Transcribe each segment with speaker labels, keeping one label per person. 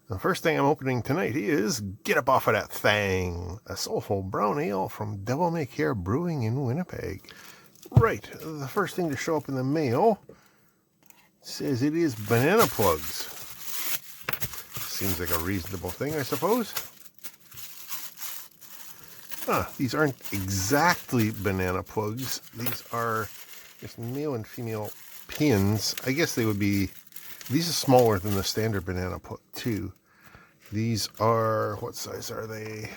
Speaker 1: The first thing I'm opening tonight is Get Up Off of That Thing, a soulful brown ale from Devil May Care Brewing in Winnipeg. Right, the first thing to show up in the mail says it is banana plugs. Seems like a reasonable thing, I suppose. These aren't exactly banana plugs. These are just male and female pins. I guess they would be... These are smaller than the standard banana plug, too. These are... What size are they?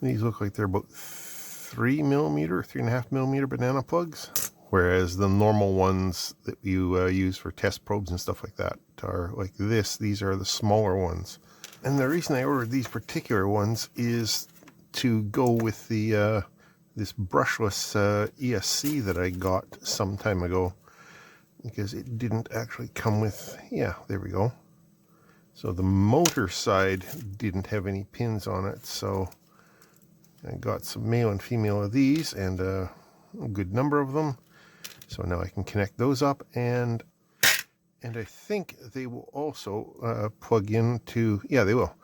Speaker 1: These look like they're about 3 millimeter, 3.5 millimeter banana plugs. Whereas the normal ones that you use for test probes and stuff like that are like this. These are the smaller ones. And the reason I ordered these particular ones is to go with the this brushless ESC that I got some time ago, because it didn't actually come with, yeah, there we go. So the motor side didn't have any pins on it, so I got some male and female of these and a good number of them. So now I can connect those up, and I think they will also plug into, yeah, they will.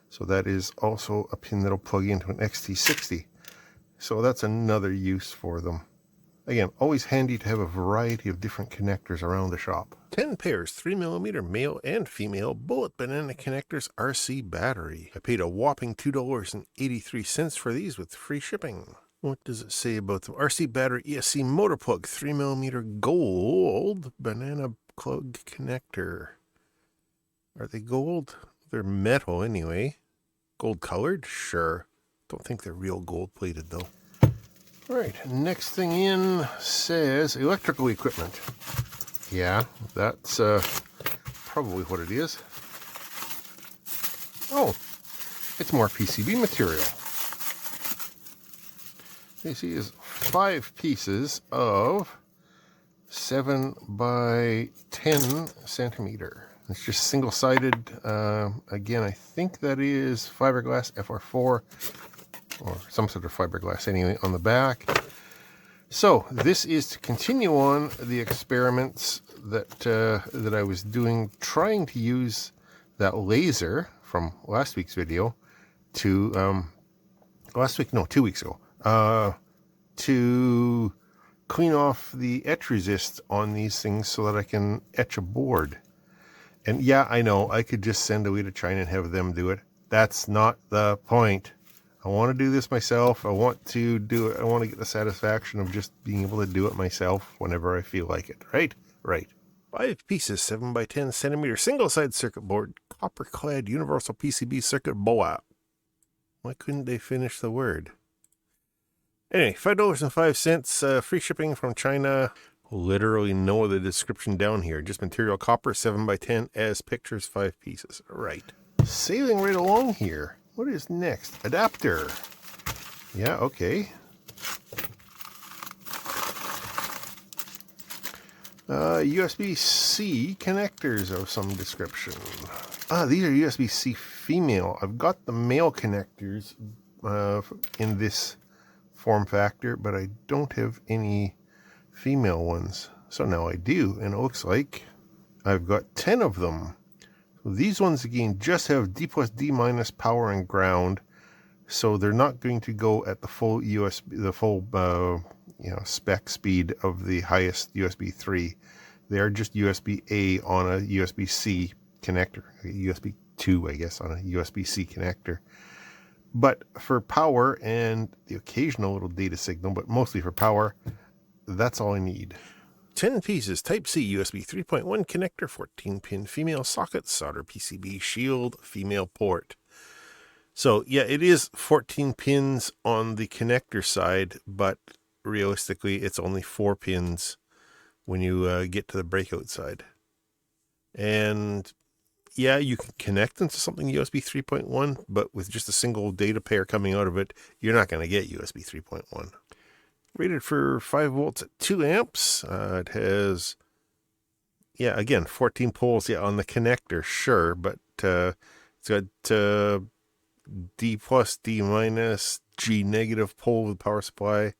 Speaker 1: So that is also a pin that'll plug into an XT60. So that's another use for them. Again, always handy to have a variety of different connectors around the shop. 10 pairs, 3mm male and female bullet banana connectors RC battery. I paid a whopping $2.83 for these with free shipping. What does it say about them? RC battery ESC motor plug, 3mm gold banana plug connector. Are they gold? They're metal anyway. Gold colored? Sure. Don't think they're real gold plated though. Right, next thing in says electrical equipment. Yeah, that's probably what it is. Oh, it's more PCB material. This is 5 pieces of 7 by 10 centimeter. It's just single-sided. Again, I think that is fiberglass FR4, or some sort of fiberglass anyway, on the back. So this is to continue on the experiments that I was doing, trying to use that laser from last week's video to 2 weeks ago, to clean off the etch resist on these things so that I can etch a board. And yeah, I know I could just send away to China and have them do it. That's not the point. I want to do this myself. I want to do it. I want to get the satisfaction of just being able to do it myself whenever I feel like it. Right? Right. 5 pieces, 7 by 10 centimeter single-side circuit board, copper-clad universal PCB circuit board. Why couldn't they finish the word? Anyway, $5.05, free shipping from China. Literally no other description down here. Just material copper, 7 by 10 as pictures, 5 pieces. Right. Sailing right along here. What is next? Adapter. Yeah, okay. USB-C connectors of some description. These are USB-C female. I've got the male connectors in this form factor, but I don't have any female ones. So now I do, and it looks like I've got 10 of them. So these ones again just have D plus D minus power and ground, so they're not going to go at the full spec speed of the highest USB 3. They are just USB A on a USB C connector, USB 2 I guess on a USB C connector. But for power and the occasional little data signal, but mostly for power, that's all I need. 10 pieces, Type-C USB 3.1 connector, 14-pin female socket, solder PCB shield, female port. So, yeah, it is 14 pins on the connector side, but realistically, it's only 4 pins when you get to the breakout side. And, yeah, you can connect them to something USB 3.1, but with just a single data pair coming out of it, you're not going to get USB 3.1. Rated for 5 volts at 2 amps. It has, yeah, again, 14 poles, yeah, on the connector, sure, but it's got D plus, D minus, G negative pole with power supply.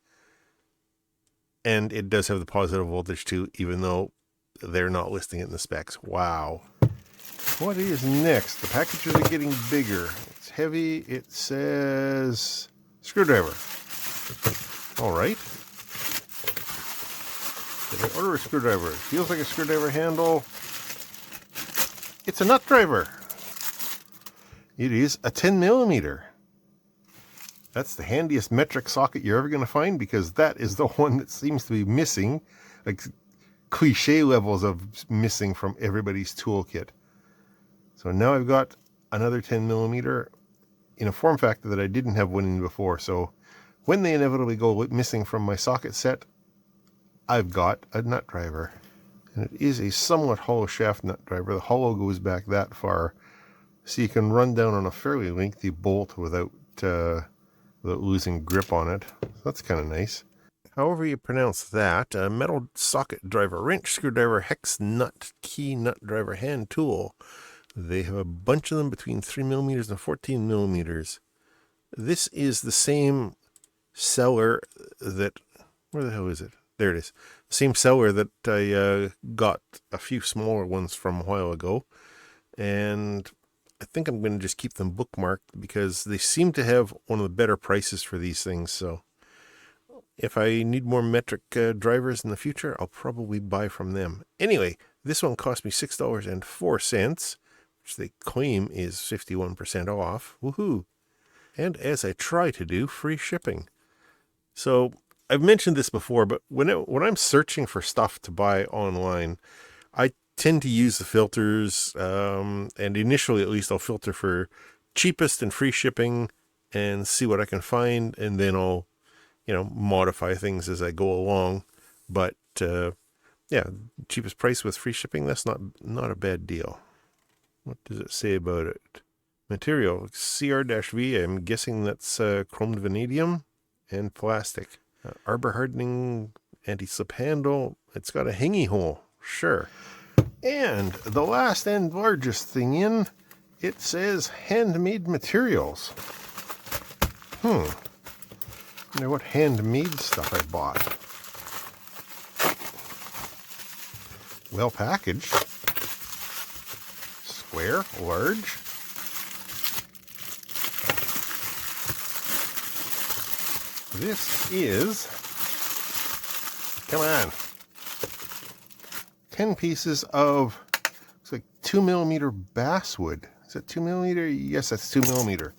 Speaker 1: And it does have the positive voltage too, even though they're not listing it in the specs. Wow. What is next? The packages are getting bigger. It's heavy. It says screwdriver. All right. Did I order a screwdriver? It feels like a screwdriver handle. It's a nut driver. It is a 10 millimeter. That's the handiest metric socket you're ever going to find, because that is the one that seems to be missing, like cliche levels of missing from everybody's toolkit. So now I've got another 10 millimeter in a form factor that I didn't have one in before. So when they inevitably go missing from my socket set, I've got a nut driver. And it is a somewhat hollow shaft nut driver. The hollow goes back that far, so you can run down on a fairly lengthy bolt without losing grip on it. So that's kind of nice. However you pronounce that, a metal socket driver, wrench, screwdriver, hex nut, key nut driver, hand tool. They have a bunch of them between 3 millimeters and 14 millimeters. This is the same seller that, where the hell is it? There it is. The same seller that I got a few smaller ones from a while ago. And I think I'm going to just keep them bookmarked because they seem to have one of the better prices for these things. So if I need more metric drivers in the future, I'll probably buy from them. Anyway, this one cost me $6.04, which they claim is 51% off. Woohoo! And as I try to do, free shipping. So I've mentioned this before, but when I'm searching for stuff to buy online, I tend to use the filters, and initially at least I'll filter for cheapest and free shipping and see what I can find, and then I'll modify things as I go along. But yeah, cheapest price with free shipping, that's not a bad deal. What does it say about it? Material, CR-V, I'm guessing that's chromed vanadium and plastic. Arbor hardening, anti-slip handle. It's got a hingy hole, sure. And the last and largest thing in, it says handmade materials. I wonder what handmade stuff I bought. Well packaged. Square, large. This is, come on, 10 pieces of, looks like 2 millimeter basswood. Is that 2 millimeter? Yes, that's 2 millimeter.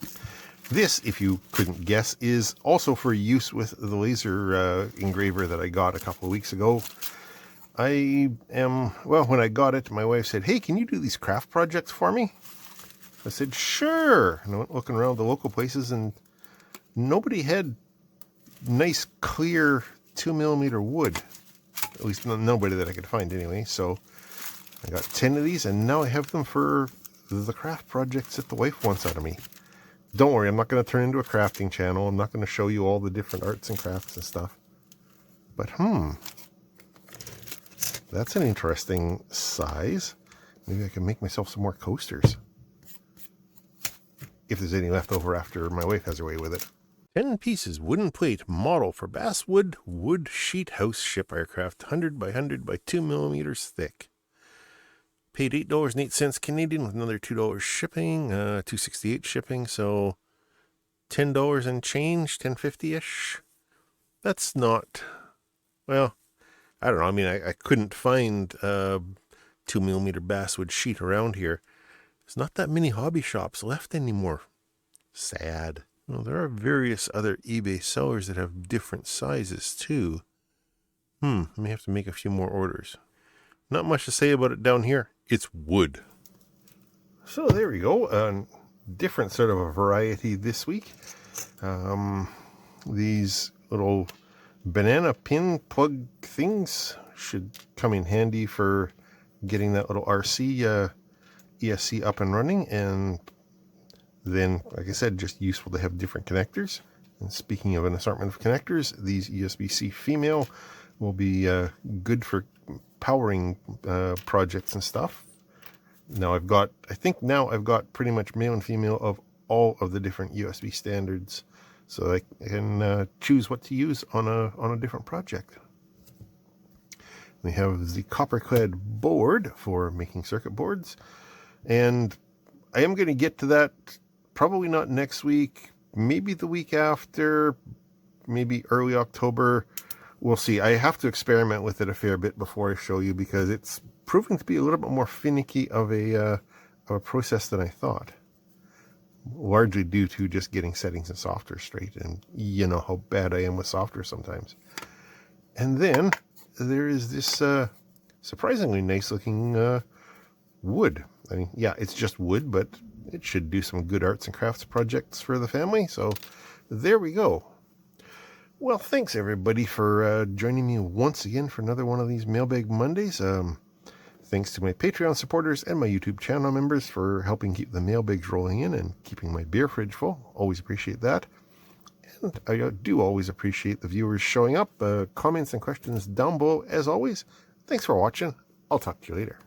Speaker 1: This, if you couldn't guess, is also for use with the laser engraver that I got a couple of weeks ago. When I got it, my wife said, "Hey, can you do these craft projects for me?" I said, "Sure." And I went looking around the local places, and nobody had nice, clear 2 millimeter wood. At least nobody that I could find anyway. So I got 10 of these, and now I have them for the craft projects that the wife wants out of me. Don't worry, I'm not going to turn into a crafting channel. I'm not going to show you all the different arts and crafts and stuff. But that's an interesting size. Maybe I can make myself some more coasters, if there's any left over after my wife has her way with it. 10 pieces wooden plate model for basswood wood sheet house ship aircraft, 100 by 100 by 2 millimeters thick. Paid $8.08 Canadian with another $2 shipping, $2.68 shipping, so $10 and change, $10.50-ish. That's not, well, I don't know. I mean, I couldn't find 2 millimeter basswood sheet around here. There's not that many hobby shops left anymore. Sad. Well, there are various other eBay sellers that have different sizes too. I may have to make a few more orders. Not much to say about it down here. It's wood. So there we go. Different sort of a variety this week. These little banana pin plug things should come in handy for getting that little RC ESC up and running, and then, like I said, just useful to have different connectors. And speaking of an assortment of connectors, these USB-C female will be good for powering projects and stuff. Now I think now I've got pretty much male and female of all of the different USB standards, so I can choose what to use on a different project. We have the copper clad board for making circuit boards. And I am going to get to that probably not next week, maybe the week after, maybe early October. We'll see. I have to experiment with it a fair bit before I show you because it's proving to be a little bit more finicky of a process than I thought. Largely due to just getting settings and software straight, and you know how bad I am with software sometimes. And then there is this surprisingly nice looking wood. I mean, yeah, it's just wood, but it should do some good arts and crafts projects for the family. So there we go. Well, thanks everybody for joining me once again for another one of these Mailbag Mondays. Thanks to my Patreon supporters and my YouTube channel members for helping keep the mailbags rolling in and keeping my beer fridge full. Always appreciate that. And I do always appreciate the viewers showing up. Comments and questions down below as always. Thanks for watching. I'll talk to you later.